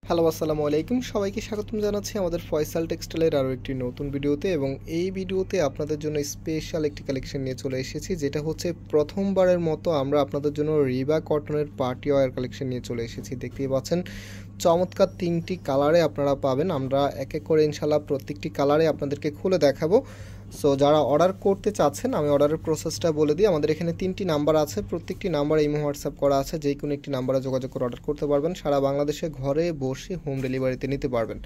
Hello আসসালামু আলাইকুম, সবাইকে স্বাগতম জানাচ্ছি আমাদের ফয়সাল টেক্সটাইলের আরও একটি নতুন ভিডিওতে। এবং এই ভিডিওতে আপনাদের জন্য স্পেশাল একটি কালেকশন নিয়ে চলে এসেছি, যেটা হচ্ছে প্রথমবারের মতো আমরা আপনাদের জন্য রিবা কটনের পার্টি ওয়্যার কালেকশন নিয়ে চলে এসেছি। দেখতেই পাচ্ছেন চমৎকার তিনটি কালারে আপনারা পাবেন। আমরা এক এক করে ইনশাল্লাহ প্রত্যেকটি কালারে আপনাদেরকে খুলে দেখাবো। সো যারা অর্ডার করতে চাচ্ছেন আমি অর্ডারের প্রসেসটা বলে দিই। আমাদের এখানে 3টি নাম্বার আছে, প্রত্যেকটি নাম্বার ইমো হোয়াটসঅ্যাপ করা আছে, যে কোনো একটি নাম্বারে যোগাযোগ করে অর্ডার করতে পারবেন। সারা বাংলাদেশে ঘরে বসে হোম ডেলিভারিতে নিতে পারবেন।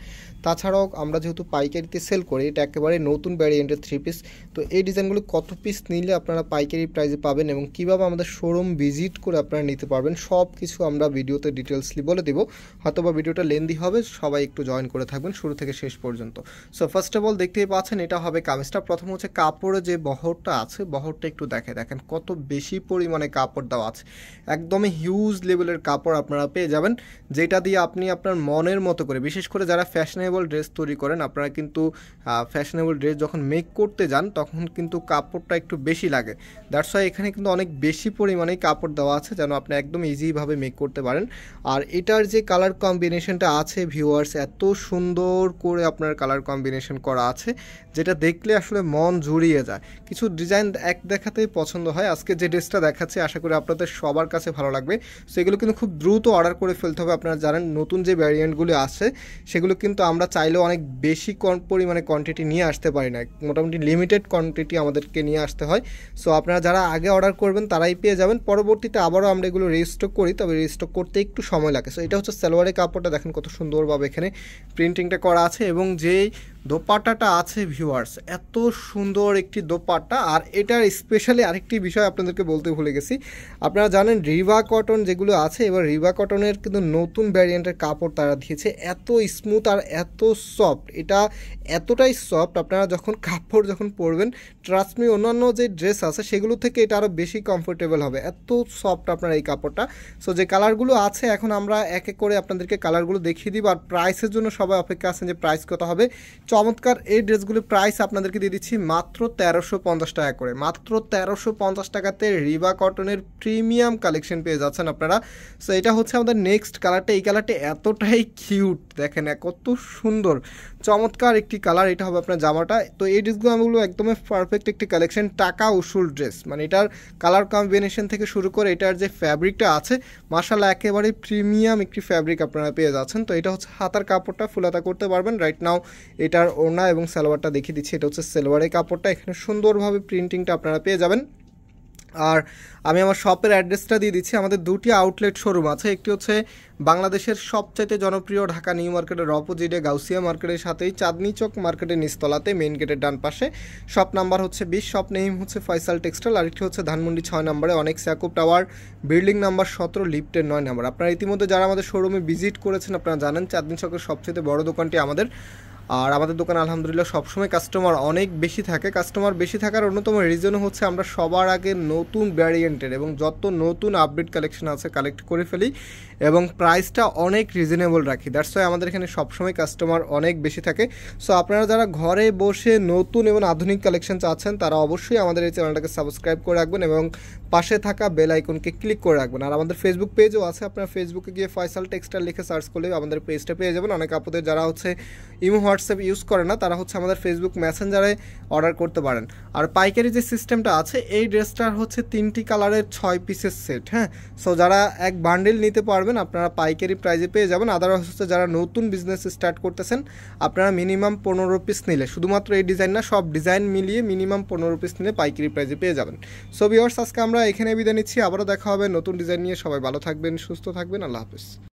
তাছাড়াও আমরা যেহেতু পাইকারিতে সেল করি, এটা একেবারে নতুন ভ্যারিয়েন্টের 3 পিস। তো এই ডিজাইনগুলো কত পিস নিলে আপনারা পাইকারি প্রাইসে পাবেন এবং কীভাবে আমাদের শোরুম ভিজিট করে আপনারা নিতে পারবেন সব কিছু আমরা ভিডিওতে ডিটেলসলি বলে দেবো। হয়তোবা ভিডিওটা লেন্দি হবে, সবাই একটু জয়েন করে থাকবেন শুরু থেকে শেষ পর্যন্ত। সো ফার্স্ট অফ অল দেখতেই পাচ্ছেন এটা হবে কামিজটা। প্রথম হচ্ছে কাপড়ে যে বহরটা আছে, বহরটা একটু দেখেন কত বেশি পরিমাণে কাপড় দেওয়া আছে। একদমই হিউজ লেভেলের কাপড় আপনারা পেয়ে যাবেন, যেটা দিয়ে আপনি আপনার মনের মতো করে, বিশেষ করে যারা ফ্যাশনেবল ড্রেস তৈরি করেন, আপনারা কিন্তু ফ্যাশনেবল ড্রেস যখন মেক করতে যান তখন কিন্তু কাপড়টা একটু বেশি লাগে। দ্যাটস ওয়াই এখানে কিন্তু অনেক বেশি পরিমাণে কাপড় দেওয়া আছে যেন আপনি একদম ইজিভাবে মেক করতে পারেন। আর এটার যে কালার কম্বিনেশনটা আছে ভিউয়ার্স, এত সুন্দর করে আপনার কালার কম্বিনেশন করা আছে যেটা দেখলে আসলে মন জুড়িয়ে যায়। কিছু ডিজাইন এক দেখাতেই পছন্দ হয়। আজকে যে ড্রেসটা দেখাচ্ছি আশা করি আপনাদের সবার কাছে ভালো লাগবে। সো এগুলো কিন্তু খুব দ্রুত অর্ডার করে ফেলতে হবে। আপনারা জানেন নতুন যে ভ্যারিয়েন্টগুলো আছে সেগুলো কিন্তু আমরা চাইলেও অনেক বেশি পরিমাণে কোয়ান্টিটি নিয়ে আসতে পারি না, মোটামুটি লিমিটেড কোয়ান্টিটি আমাদেরকে নিয়ে আসতে হয়। সো আপনারা যারা আগে অর্ডার করবেন তারাই পেয়ে যাবেন। পরবর্তীতে আবারও আমরা এগুলো রিস্টক করি, তবে রিস্টক করতে একটু সময় লাগে। সো এটা হচ্ছে সালোয়ারের কাপড়টা, দেখেন কত সুন্দরভাবে এখানে প্রিন্টিংটা করা আছে এবং যেই দোপাট্টাটা আছে ভিউয়ার্স, এত সুন্দর একটি দোপাট্টা। আর এটার স্পেশালি আরেকটি বিষয় আপনাদেরকে বলতে ভুলে গেছি, আপনারা জানেন রিবা কটন যেগুলো আছে, এবার রিবা কটনের কিন্তু নতুন ভ্যারিয়েন্টের কাপড় তারা দিয়েছে, এত স্মুথ আর এত সফট। এটা এতটাই সফট, আপনারা যখন কাপড় যখন পরবেন ট্রাস্ট মি অন্যান্য যে ড্রেস আছে সেগুলো থেকে এটা আরও বেশি কমফোর্টেবল হবে, এত সফট আপনার এই কাপড়টা। সো যে কালারগুলো আছে এখন আমরা এক এক করে আপনাদেরকে কালারগুলো দেখিয়ে দিব। আর প্রাইসের জন্য সবাই অপেক্ষা আছেন যে প্রাইস কত হবে। চমৎকার এই ড্রেসগুলোর প্রাইস আপনাদেরকে দিয়ে দিচ্ছি মাত্র 1350 টাকা করে। মাত্র 1350 টাকাতে রিবা কটনের প্রিমিয়াম কালেকশন পেয়ে যাচ্ছেন আপনারা। সো এটা হচ্ছে আমাদের নেক্সট কালারটা। এই কালারটা এতটাই কিউট, দেখেন কত সুন্দর চমৎকার একটি কালার। এটা হবে আপনার জামাটা। তো এই ড্রেসগুলো একদমই পারফেক্ট একটি কালেকশন, টাকা উসুল ড্রেস। মানে এটার কালার কম্বিনেশন থেকে শুরু করে এটার যে ফ্যাব্রিকটা আছে মাশাআল্লাহ একেবারে প্রিমিয়াম একটি ফ্যাব্রিক আপনারা পেয়ে যাচ্ছেন। তো এটা হচ্ছে হাতার কাপড়টা, ফুলাতা করতে পারবেন। রাইট নাও এটার ওড়না এবং সালোয়ারটা দেখিয়ে দিচ্ছি। এটা হচ্ছে সালোয়ারের কাপড়টা, এখানে সুন্দরভাবে প্রিন্টিংটা আপনারা পেয়ে যাবেন। আর আমি আমার শপের অ্যাড্রেসটা দিয়ে দিচ্ছি। আমাদের দুটি আউটলেট শোরুম আছে, একটি হচ্ছে বাংলাদেশের সবচাইতে জনপ্রিয় ঢাকা নিউ মার্কেটের অপোজিটে গাউসিয়া মার্কেটের সাথেই চাঁদনি চক মার্কেটের নিচতলাতে মেইন গেটের ডান পাশে। শপ নাম্বার হচ্ছে 20, শপ নেম হচ্ছে ফয়সাল টেক্সটাইল। আরেকটি হচ্ছে ধানমন্ডি 6 নম্বরে অনেক ইয়াকুব টাওয়ার, বিল্ডিং নাম্বার 17, লিফটের 9 নম্বর। আপনারা ইতিমধ্যে যারা আমাদের শোরুমে ভিজিট করেছেন আপনারা জানেন চাঁদনি চকের সবচেয়ে বড় দোকানটি আমাদের। আর আমাদের দোকানে আলহামদুলিল্লাহ সবসময় কাস্টমার অনেক বেশি থাকে। কাস্টমার বেশি থাকার অন্যতম রিজনও হচ্ছে আমরা সবার আগে নতুন ভ্যারিয়েন্টের এবং যত নতুন আপডেট কালেকশন আছে কালেক্ট করে ফেলি এবং প্রাইসটা অনেক রিজনেবল রাখি। দ্যাটস ওয়াই আমাদের এখানে সবসময় কাস্টমার অনেক বেশি থাকে। সো আপনারা যারা ঘরে বসে নতুন এবং আধুনিক কালেকশন চাচ্ছেন তারা অবশ্যই আমাদের এই চ্যানেলটাকে সাবস্ক্রাইব করে রাখবেন এবং পাশে থাকা বেল আইকনকে ক্লিক করে রাখবেন। আর আমাদের ফেসবুক পেজও আছে, আপনারা ফেসবুকে গিয়ে ফয়সাল টেক্সটাইল লিখে সার্চ করলে আমাদের পেজটা পেয়ে যাবেন। অনেক আপুদের যারা হচ্ছে ইমো হোয়াটসঅ্যাপ ইউজ করে না তারা হচ্ছে আমাদের ফেসবুক মেসেঞ্জারে অর্ডার করতে পারেন। আর পাইকারি যে সিস্টেমটা আছে, এই ড্রেসটার হচ্ছে 3টি কালারের 6 পিসের সেট। হ্যাঁ, সো যারা এক বান্ডেল নিতে পারবেন আপনারা পাইকারি প্রাইজে পেয়ে যাবেন। আদারওয়াইজ হচ্ছে যারা নতুন বিজনেস স্টার্ট করতেছেন আপনারা মিনিমাম 15 পিস নিলে, শুধুমাত্র এই ডিজাইন না সব ডিজাইন মিলিয়ে মিনিমাম 15 পিস নিলে পাইকারি প্রাইজে পেয়ে যাবেন। সো ভিউয়ার্স আজকে আমরা এখানে বিদায় নিচ্ছি, আবারও দেখা হবে নতুন ডিজাইন নিয়ে। সবাই ভালো থাকবেন, সুস্থ থাকবেন, আল্লাহ হাফেজ।